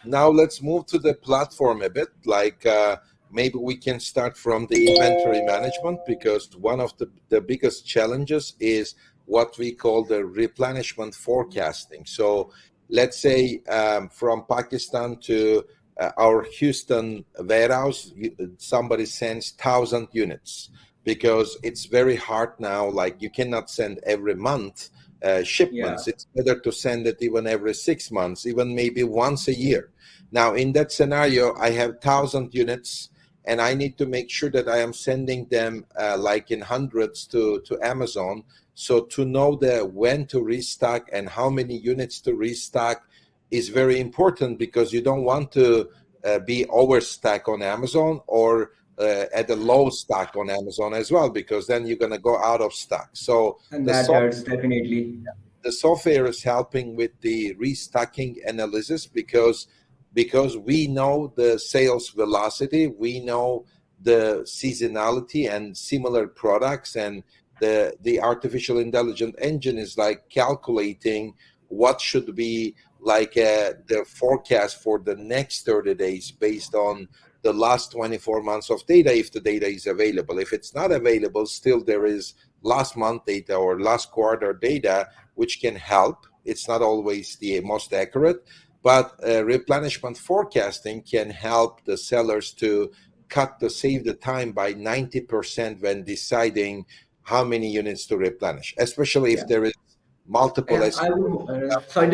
Now let's move to the platform a bit. Like maybe we can start from the inventory management, because one of the biggest challenges is what we call the replenishment forecasting. So let's say from Pakistan to our Houston warehouse, somebody sends 1,000 units, because it's very hard now. Like you cannot send every month Yeah. shipments. It's better to send it even every 6 months, even maybe once a year. Now, in that scenario, I have 1,000 units, and I need to make sure that I am sending them like in hundreds to Amazon. So to know when to restock and how many units to restock is very important, because you don't want to be overstock on Amazon, or at a low stock on Amazon as well, because then you're going to go out of stock. So And the that hurts definitely. software is helping with the restocking analysis, because we know the sales velocity, we know the seasonality and similar products, and the artificial intelligence engine is like calculating what should be like the forecast for the next 30 days based on the last 24 months of data, if the data is available. If it's not available, still there is last month data or last quarter data, which can help. It's not always the most accurate, but replenishment forecasting can help the sellers to save the time by 90% when deciding how many units to replenish, especially if Yeah. there is multiple Yeah, I SKUs. would sorry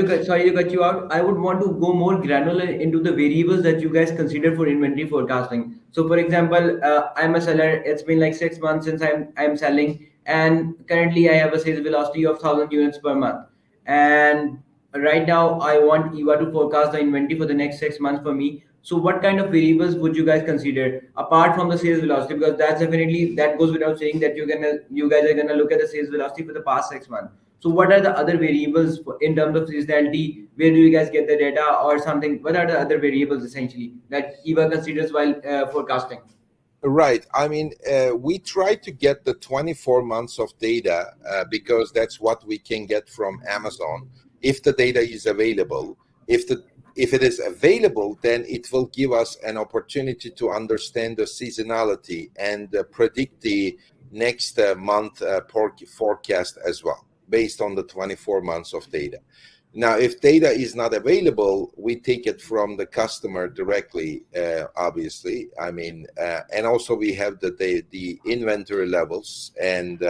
to cut you out. I would want to go more granular into the variables that you guys consider for inventory forecasting. So, for example, I'm a seller. It's been like 6 months since I'm selling, and currently I have a sales velocity of 1,000 units per month. And right now, I want EVA to forecast the inventory for the next 6 months for me. So, what kind of variables would you guys consider apart from the sales velocity? Because that's definitely that goes without saying that you guys are gonna look at the sales velocity for the past 6 months. So what are the other variables in terms of seasonality? Where do you guys get the data or something? What are the other variables essentially that EVA considers while forecasting? Right. I mean, we try to get the 24 months of data because that's what we can get from Amazon if the data is available. If it is available, then it will give us an opportunity to understand the seasonality and predict the next month forecast as well, based on the 24 months of data. Now, if data is not available, we take it from the customer directly, obviously. I mean, and also we have the inventory levels and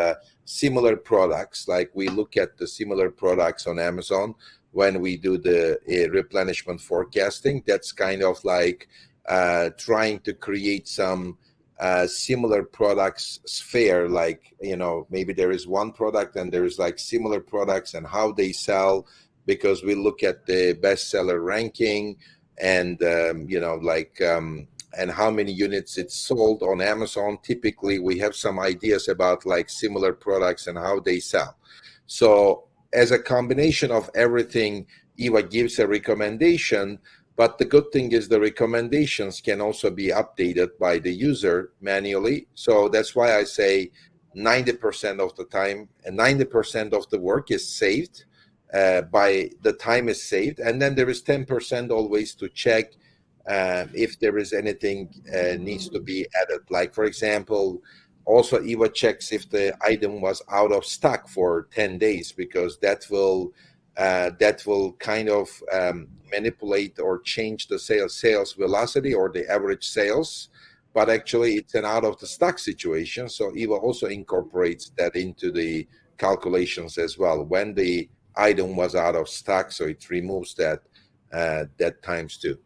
similar products. Like we look at the similar products on Amazon when we do the replenishment forecasting. That's kind of like trying to create some similar products sphere. Like, maybe there is one product and there is like similar products and how they sell, because we look at the bestseller ranking and and how many units it's sold on Amazon. Typically, we have some ideas about like similar products and how they sell. So as a combination of everything, EVA gives a recommendation, but the good thing is the recommendations can also be updated by the user manually. So that's why I say 90% of the time and 90% of the work is saved by the time is saved, and then there is 10% always to check if there is anything needs to be added. Like for example, also EVA checks if the item was out of stock for 10 days, because that will kind of manipulate or change the sales velocity or the average sales. But actually, it's an out of the stock situation, so EVA also incorporates that into the calculations as well when the item was out of stock, so it removes that times two.